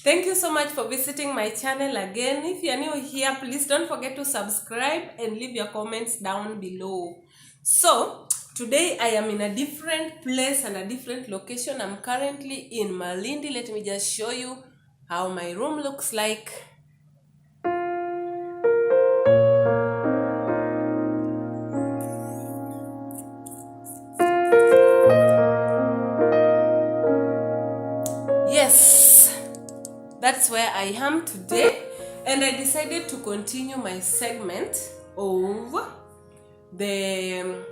Thank you so much for visiting my channel again. If you are new here, please don't forget to subscribe and leave your comments down below. So today I am in a different place and a different location. I'm currently in Malindi. Let me just show you how my room looks like. Yes, that's where I am today, and I decided to continue my segment of the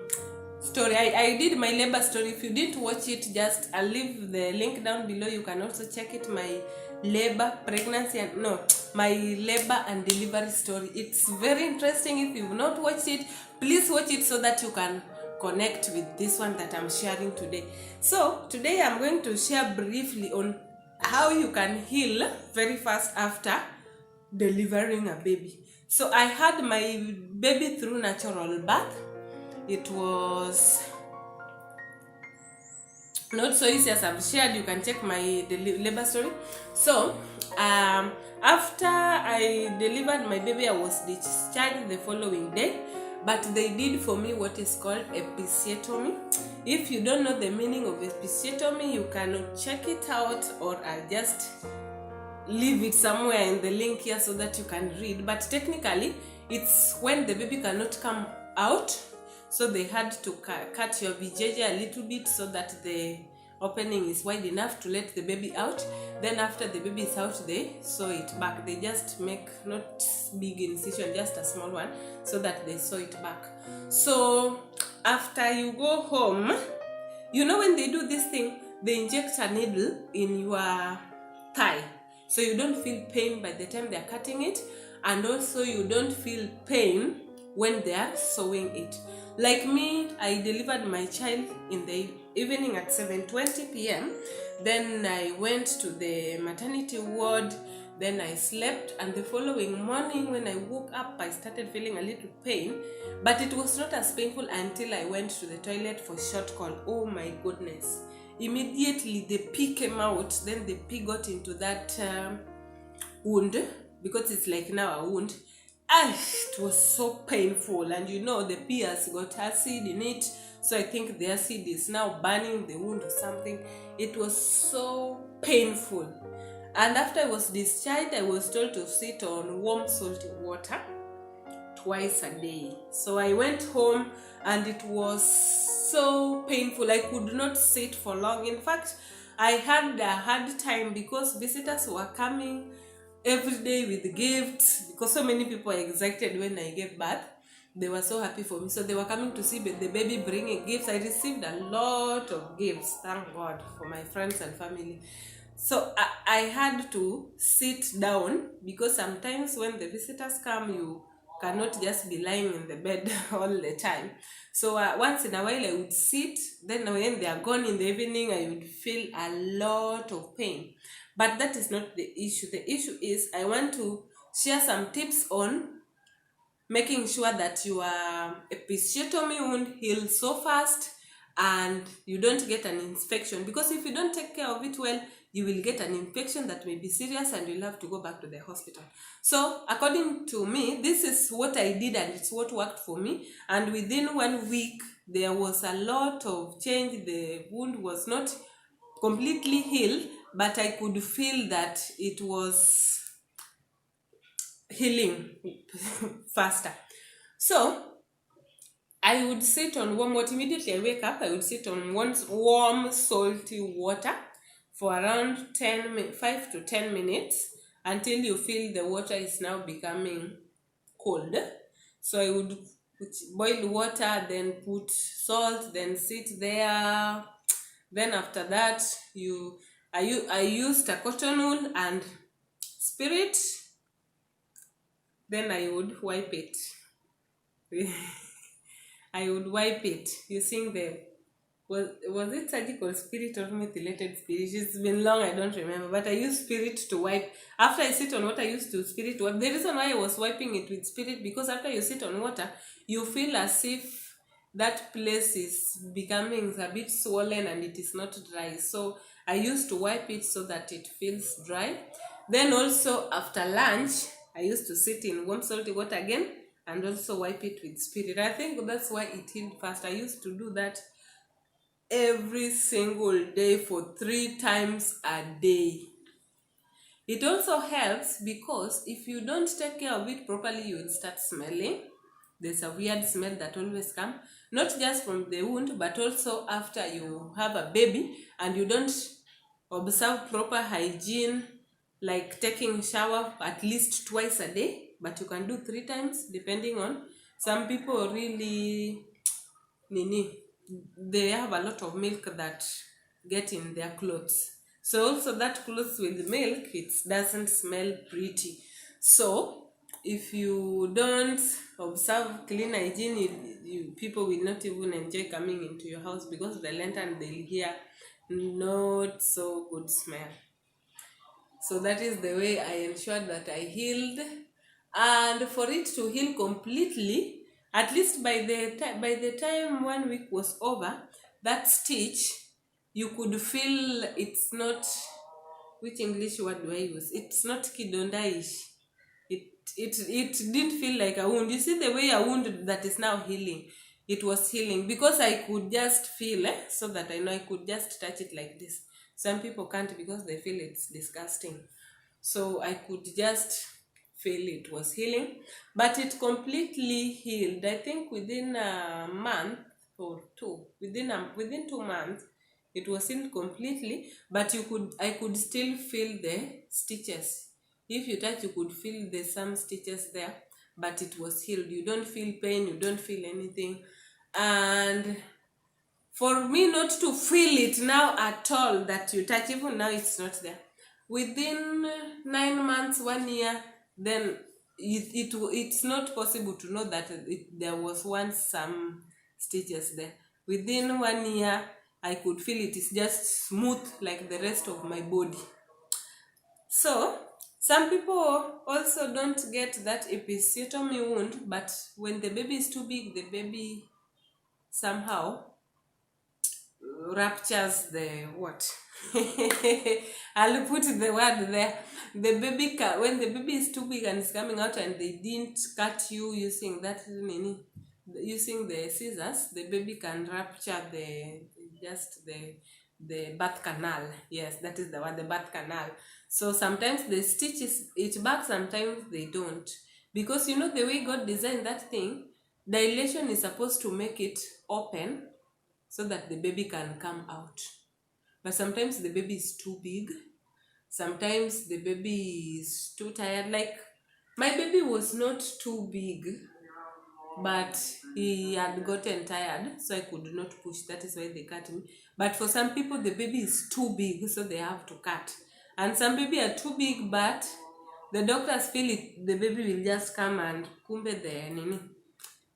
story. I did my labor story. If you didn't watch it, just I'll leave the link down below. You can also check it, my labor, pregnancy, and no, my labor and delivery story. It's very interesting. If you've not watched it, please watch it so that you can connect with this one that I'm sharing today. So today I'm going to share briefly on how you can heal very fast after delivering a baby. So I had my baby through natural birth. It was not so easy as I've shared. You can check my labor story. So after I delivered my baby, I was discharged the following day, but they did for me what is called episiotomy. If you don't know the meaning of episiotomy, you can check it out, or I'll just leave it somewhere in the link here so that you can read. But technically it's when the baby cannot come out, so they had to cut your vajayjay a little bit so that the opening is wide enough to let the baby out. Then after the baby is out, they sew it back. They just make not big incision, just a small one, so that they sew it back. So after you go home, you know, when they do this thing, they inject a needle in your thigh, so you don't feel pain by the time they are cutting it, and also you don't feel pain when they are sewing it. Like me, I delivered my child in the evening at 7:20 p.m. Then I went to the maternity ward. Then I slept, and the following morning when I woke up, I started feeling a little pain, but it was not as painful until I went to the toilet for short call. Oh my goodness. Immediately the pee came out. Then the pee got into that wound, because it's like now a wound. It was so painful, and you know the pee has got acid in it, so I think the acid is now burning the wound or something. It was so painful, and after I was discharged, I was told to sit on warm salty water twice a day. So I went home, and it was so painful. I could not sit for long. In fact, I had a hard time because visitors were coming every day with gifts, because so many people are excited when I gave birth. They were so happy for me, so they were coming to see the baby, bringing gifts. I received a lot of gifts, thank God, for my friends and family. So I had to sit down, because sometimes when the visitors come, you cannot just be lying in the bed all the time. So once in a while I would sit. Then when they are gone in the evening, I would feel a lot of pain. But that is not the issue. The issue is I want to share some tips on making sure that your episiotomy wound heals so fast and you don't get an infection. Because if you don't take care of it well, you will get an infection that may be serious, and you'll have to go back to the hospital. So according to me, this is what I did, and it's what worked for me. And within 1 week, there was a lot of change. The wound was not completely healed, but I could feel that it was healing faster. So I would sit on warm water. Immediately I wake up, I would sit on warm salty water for around 5 to 10 minutes, until you feel the water is now becoming cold. So I would boil water, then put salt, then sit there. Then after that, I used a cotton wool and spirit. Then I would wipe it. I would wipe it using the, was it surgical spirit or methylated spirit? It's been long, I don't remember, but I use spirit to wipe. After I sit on water, I used to spirit wipe. The reason why I was wiping it with spirit, because after you sit on water, you feel as if that place is becoming a bit swollen and it is not dry. So I used to wipe it so that it feels dry. Then also after lunch, I used to sit in warm salty water again and also wipe it with spirit. I think that's why it healed fast. I used to do that every single day for 3 times a day. It also helps because if you don't take care of it properly, you will start smelling. There's a weird smell that always comes, not just from the wound, but also after you have a baby and you don't observe proper hygiene, like taking shower at least twice a day, but you can do 3 times depending on. Some people really nini, they have a lot of milk that get in their clothes, so also that clothes with milk, it doesn't smell pretty. So if you don't observe clean hygiene, people will not even enjoy coming into your house because the lantern they'll hear not so good smell. So that is the way I ensured that I healed. And for it to heal completely, at least by the time 1 week was over, that stitch, you could feel it's not, which English word do I use? It's not kidondaish. It didn't feel like a wound. You see the way a wound that is now healing, it was healing because I could just feel, so that I know I could just touch it like this. Some people can't because they feel it's disgusting. So I could just feel it was healing, but it completely healed. I think within a month or two, within 2 months, it was healed completely. But I could still feel the stitches. If you touch, you could feel there's some stitches there, but it was healed. You don't feel pain, you don't feel anything. And for me not to feel it now at all, that you touch, even now it's not there. Within 9 months, 1 year, then it's not possible to know that there was once some stitches there. Within 1 year, I could feel it is just smooth like the rest of my body. So some people also don't get that episiotomy wound, but when the baby is too big, the baby somehow ruptures the what? I'll put the word there. The baby when the baby is too big and it's coming out and they didn't cut you using using the scissors, the baby can rupture the birth canal. Yes, that is the word, the birth canal. So sometimes the stitches it back, sometimes they don't, because you know the way God designed that thing, dilation is supposed to make it open so that the baby can come out. But sometimes the baby is too big. Sometimes the baby is too tired. Like my baby was not too big, but he had gotten tired, so I could not push. That is why they cut me. But for some people, the baby is too big, so they have to cut. And some baby are too big, but the doctors feel it, the baby will just come and kumbe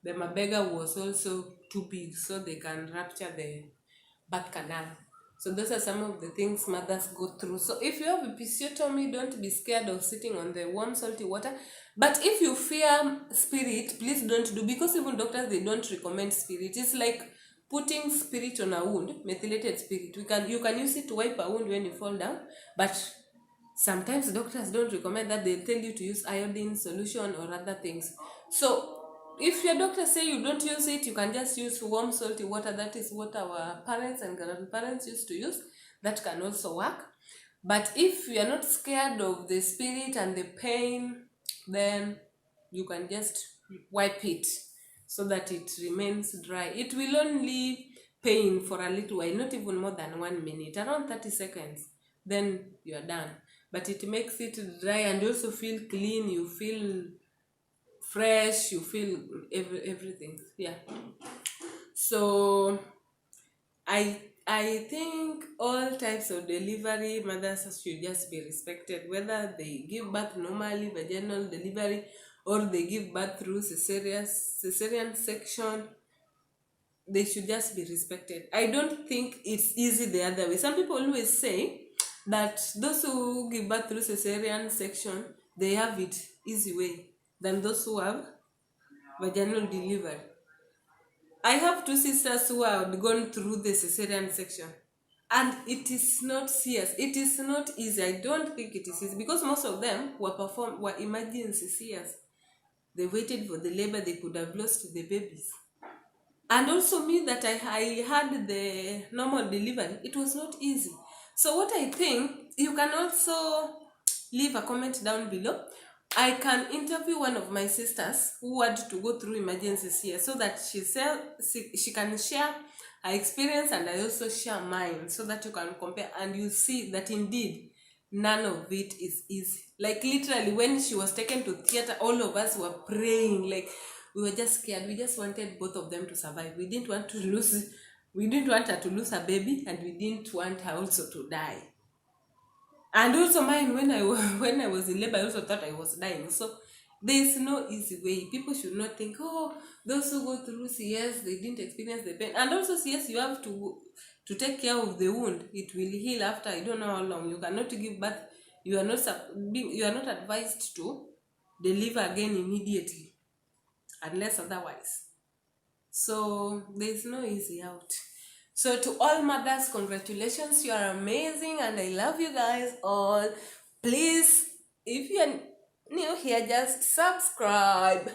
the mabega was also too big, so they can rupture the birth canal. So those are some of the things mothers go through. So if you have episiotomy, don't be scared of sitting on the warm salty water. But if you fear spirit, please don't do, because even doctors, they don't recommend spirit. It's like putting spirit on a wound, methylated spirit. You can use it to wipe a wound when you fall down, but sometimes doctors don't recommend that. They tell you to use iodine solution or other things. So if your doctor say you don't use it, you can just use warm salty water. That is what our parents and grandparents used to use. That can also work. But if you are not scared of the spirit and the pain, then you can just wipe it so that it remains dry. It will only pain for a little while, not even more than 1 minute, around 30 seconds. Then you are done. But it makes it dry and you also feel clean, you feel fresh, you feel everything. Yeah. So I think all types of delivery, mothers should just be respected, whether they give birth normally, vaginal delivery, or they give birth through cesarean section. They should just be respected. I don't think it's easy the other way. Some people always say that those who give birth through cesarean section, they have it easy way than those who have vaginal delivery. I have two sisters who have gone through the cesarean section. And it is not serious. It is not easy. I don't think it is easy because most of them were emergency CS. They waited for the labor, they could have lost the babies. And also me that I had the normal delivery, it was not easy. So what I think, you can also leave a comment down below. I can interview one of my sisters who had to go through emergencies here so that she can share her experience and I also share mine so that you can compare and you see that indeed none of it is easy. Like literally when she was taken to theater, all of us were praying, like we were just scared. We just wanted both of them to survive. We didn't want her to lose her baby, and we didn't want her also to die. And also mine, when I when I was in labor, I also thought I was dying. So there is no easy way. People should not think, oh, those who go through CS, they didn't experience the pain. And also CS, you have to take care of the wound. It will heal after I don't know how long. You cannot give birth. You are not advised to deliver again immediately, unless otherwise. So there is no easy out. So to all mothers, congratulations, you are amazing and I love you guys all. Please, if you are new here, just subscribe.